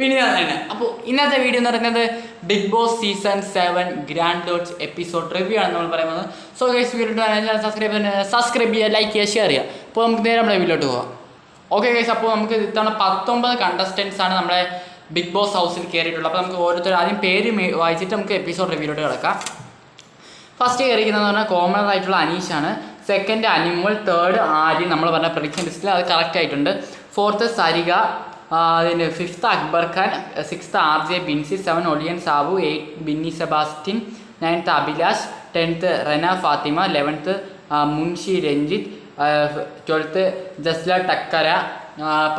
വിനീതാണ് തന്നെ. അപ്പോൾ ഇന്നത്തെ വീഡിയോ എന്ന് പറയുന്നത് Bigg Boss season 7 grand launch episode review ആണ് നമ്മൾ പറയുന്നത്. സോ ഗൈസ് വീഡിയോ സബ്സ്ക്രൈബ് ചെയ്യുക, ലൈക്ക് ചെയ്യുക, ഷെയർ ചെയ്യുക. അപ്പോൾ നമുക്ക് നേരെ നമ്മുടെ വീഡിയോട്ട് പോകാം. ഓക്കെ ഗൈസ്, അപ്പോൾ നമുക്ക് ഇത്തവണ 19 കണ്ടസ്റ്റൻസ് ആണ് നമ്മുടെ ബിഗ് ബോസ് ഹൗസിൽ കയറിയിട്ടുള്ളത്. അപ്പോൾ നമുക്ക് ഓരോരുത്തർ ആദ്യം പേര് വായിച്ചിട്ട് നമുക്ക് എപ്പിസോഡ് റിവ്യൂലോട്ട് കിടക്കാം. ഫസ്റ്റ് കയറിയിരിക്കുന്നതെന്ന് പറഞ്ഞാൽ കോമണർ ആയിട്ടുള്ള അനീഷാണ്. സെക്കൻഡ് അനിമൽ, തേർഡ് ആര്യൻ, നമ്മൾ പറഞ്ഞ പ്രഡിക്ഷൻ ലിസ്റ്റിൽ അത് കറക്റ്റ് ആയിട്ടുണ്ട്. ഫോർത്ത് സരിക, അതിന് fifth Akbar Khan, sixth RJ Binsi, 7 Oliyan Sabu, 8 Binny Sebastian, 9th Abhilash, 10th Rena Fathima, 11th Munshi Ranjith, 12th Jasla Takkara,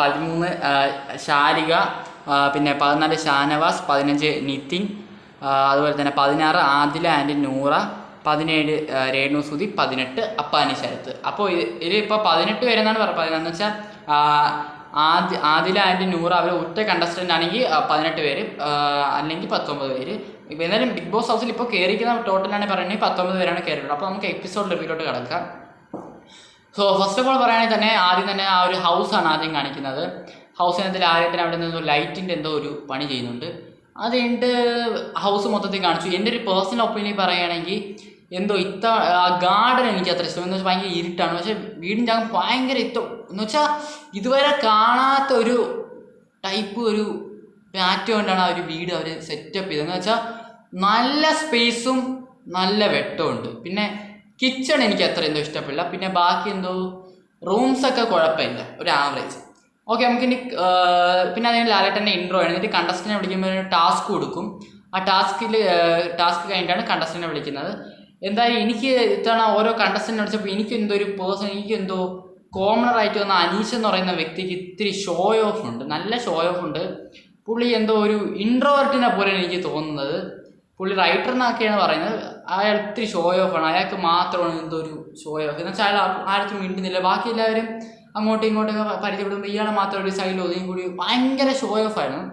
13 Sharika, പിന്നെ 14 ഷാനവാസ്, 15 നിതിൻ, അതുപോലെ തന്നെ 16 ആദില ആൻഡ് നൂറ, 17 രേണു സുധി, 18 അപ്പാനി ശരത്ത്. അപ്പോൾ ഇതിലിപ്പോൾ 18 പേരെന്നാണ് പറയുന്നത്. എന്ന് വെച്ചാൽ ആദില ആൻഡ് നൂറ അവർ ഒറ്റ കണ്ടസ്റ്റൻ്റ് ആണെങ്കിൽ 18 പേര്, അല്ലെങ്കിൽ 19 പേര്. ഇപ്പോൾ എന്തായാലും ബിഗ് ബോസ് ഹൗസിൽ ഇപ്പോൾ കയറിക്കുന്ന ടോട്ടലാണ് പറയുന്നത് 19 പേരാണ് കയറിയിട്ടുള്ളത്. അപ്പോൾ നമുക്ക് എപ്പിസോഡ് റിവ്യൂലോട്ട് കിടക്കാം. സോ ഫസ്റ്റ് ഓഫ് ഓൾ പറയുകയാണെങ്കിൽ തന്നെ ആദ്യം തന്നെ ആ ഒരു ഹൗസാണ് ആദ്യം കാണിക്കുന്നത്. ഹൗസിനകത്തിൽ ആദ്യത്തിന് അവിടെ നിന്ന് ലൈറ്റിൻ്റെ എന്തോ ഒരു പണി ചെയ്യുന്നുണ്ട്. അത് കഴിഞ്ഞിട്ട് ഹൗസ് മൊത്തത്തിൽ കാണിച്ചു. എൻ്റെ ഒരു പേഴ്സണൽ ഒപ്പീനിയൻ പറയുകയാണെങ്കിൽ എന്തോ ഗാർഡൻ എനിക്ക് അത്ര ഇഷ്ടം എന്ന് വെച്ചാൽ ഭയങ്കര ഇരുട്ടാണ്. പക്ഷേ വീടിൻ്റെ അകം ഭയങ്കര എന്ന് വെച്ചാൽ ഇതുവരെ കാണാത്ത ഒരു ടൈപ്പ് ഒരു പാറ്റേൺ കൊണ്ടാണ് ആ ഒരു വീട് അവർ സെറ്റപ്പ് ചെയ്തതെന്ന് വെച്ചാൽ നല്ല സ്പേസും നല്ല വെട്ടമുണ്ട്. പിന്നെ കിച്ചൺ എനിക്ക് അത്ര എന്തോ ഇഷ്ടപ്പെടില്ല. പിന്നെ ബാക്കി എന്തോ റൂംസൊക്കെ കുഴപ്പമില്ല, ഒരു ആവറേജ്. ഓക്കെ, നമുക്കിനി പിന്നെ അതിന് ലാലേട്ടൻ്റെ ഇൻട്രോ ആണ്. എന്നിട്ട് കണ്ടസ്റ്റൻറ്റിനെ വിളിക്കുമ്പോൾ ഒരു ടാസ്ക് കൊടുക്കും. ആ ടാസ്ക് കഴിഞ്ഞിട്ടാണ് കണ്ടസ്റ്റൻറ്റിനെ വിളിക്കുന്നത്. എന്തായാലും എനിക്ക് ഇത്തവണ ഓരോ കണ്ടസ്റ്റൻറ്റിനെ വിളിച്ചപ്പോൾ എനിക്കെന്തോ ഒരു എനിക്കെന്തോ കോമണറായിട്ട് വന്ന അനീഷ് എന്ന് പറയുന്ന വ്യക്തിക്ക് ഇത്തിരി ഷോ ഓഫ് ഉണ്ട്, നല്ല ഷോ ഓഫ് ഉണ്ട്. പുള്ളി എന്തോ ഒരു ഇൻട്രോവേർട്ടിനെ പോലെ എനിക്ക് തോന്നുന്നത്. പുള്ളി റൈറ്റർ എന്നൊക്കെയാണ് പറയുന്നത്. അയാൾ ഇത്തിരി ഷോ ഓഫ് ആണ്, അയാൾക്ക് മാത്രമാണ് എന്തോ ഒരു ഷോ ഓഫ്. എന്ന് വെച്ചാൽ അയാൾ ആർക്കും മിണ്ടുന്നില്ല, ബാക്കി എല്ലാവരും അങ്ങോട്ടും ഇങ്ങോട്ടൊക്കെ പരിചയപ്പെടുമ്പോൾ ഇയാളെ മാത്രം ഒരു സൈഡിൽ ഒതുങ്ങി കൂടി ഭയങ്കര ഷോ ഓഫ് ആയിരുന്നു.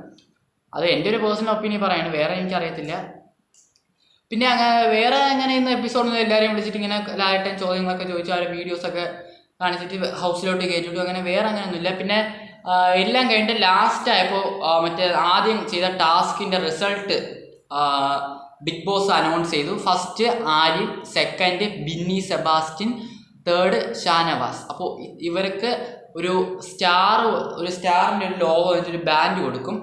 അത് എൻ്റെ ഒരു പേഴ്സണൽ ഒപ്പീനിയൻ പറയാണ്, വേറെ എനിക്കറിയത്തില്ല. പിന്നെ വേറെ അങ്ങനെ ഇന്ന് എപ്പിസോഡൊന്നും എല്ലാവരെയും വിളിച്ചിട്ട് ഇങ്ങനെ ലാലേട്ടൻ ചോദ്യങ്ങളൊക്കെ ചോദിച്ചു അവരുടെ വീഡിയോസൊക്കെ കാണിച്ചിട്ട് ഹൗസിലോട്ട് കയറ്റിട്ടു, അങ്ങനെ വേറെ അങ്ങനെയൊന്നുമില്ല. പിന്നെ എല്ലാം കഴിഞ്ഞിട്ട് ലാസ്റ്റ് ആയപ്പോൾ മറ്റേ ആദ്യം ചെയ്ത ടാസ്കിൻ്റെ റിസൾട്ട് ബിഗ് ബോസ് അനൗൺസ് ചെയ്തു. First Aryan, second Binny Sebastian, third Shanavas. അപ്പോൾ ഇവർക്ക് ഒരു സ്റ്റാറിൻ്റെ ഒരു ലോഗോ വെച്ചിട്ട് ബാൻഡ് കൊടുക്കും.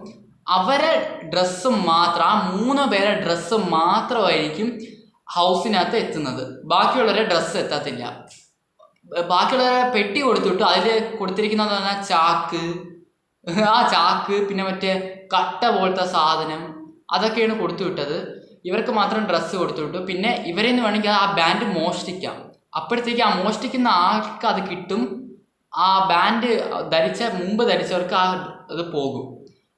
അവരെ ഡ്രസ്സ് മാത്രം, ആ 3 പേരെ ഡ്രസ്സ് മാത്രമായിരിക്കും ഹൗസിനകത്ത് എത്തുന്നത്. ബാക്കിയുള്ളവരെ ഡ്രസ്സ് എത്തത്തില്ല. ബാക്കിയുള്ളവരെ പെട്ടി കൊടുത്തിട്ടു. അതിൽ കൊടുത്തിരിക്കുന്നതെന്ന് പറഞ്ഞാൽ ചാക്ക്, പിന്നെ മറ്റേ കട്ട പോലത്തെ സാധനം, അതൊക്കെയാണ് കൊടുത്തു വിട്ടത്. ഇവർക്ക് മാത്രം ഡ്രസ്സ് കൊടുത്തു വിട്ടു. പിന്നെ ഇവരിൽ നിന്ന് വേണമെങ്കിൽ ആ ബാൻഡ് മോഷ്ടിക്കാം. അപ്പോഴത്തേക്ക് ആ മോഷ്ടിക്കുന്ന ആൾക്ക് അത് കിട്ടും. ആ ബാൻഡ് മുമ്പ് ധരിച്ചവർക്ക് ആ ഇത് പോകും.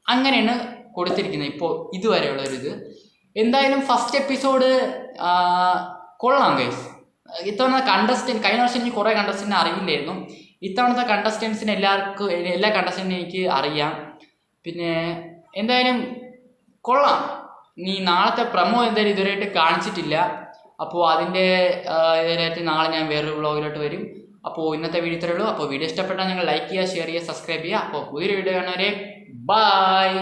അങ്ങനെയാണ് കൊടുത്തിരിക്കുന്നത് ഇപ്പോൾ ഇതുവരെയുള്ളൊരിത്. എന്തായാലും ഫസ്റ്റ് എപ്പിസോഡ് കൊള്ളാം ഗൈസ്. ഇത്തവണ കഴിഞ്ഞ വർഷം എനിക്ക് കുറേ കണ്ടസ്റ്റൻറ്റിനെ അറിയില്ലായിരുന്നു. ഇത്തവണത്തെ കണ്ടസ്റ്റൻസിന് എല്ലാ കണ്ടസ്റ്റൻറ്റിനും എനിക്ക് അറിയാം. പിന്നെ എന്തായാലും കൊള്ളാം. നീ നാളത്തെ പ്രമോ എന്തായാലും ഇതുവരെയായിട്ട് കാണിച്ചിട്ടില്ല. അപ്പോൾ അതിൻ്റെ ഇതിനായിട്ട് നാളെ ഞാൻ വേറൊരു വ്ളോഗിലോട്ട് വരും. അപ്പോൾ ഇന്നത്തെ വീഡിയോ ഇത്രയേ ഉള്ളൂ. അപ്പോൾ വീഡിയോ ഇഷ്ടപ്പെട്ടാൽ നിങ്ങൾ ലൈക്ക് ചെയ്യുക, ഷെയർ ചെയ്യുക, സബ്സ്ക്രൈബ് ചെയ്യുക. അപ്പോൾ പുതിയൊരു വീഡിയോ കാണുന്നവരെ ബൈ.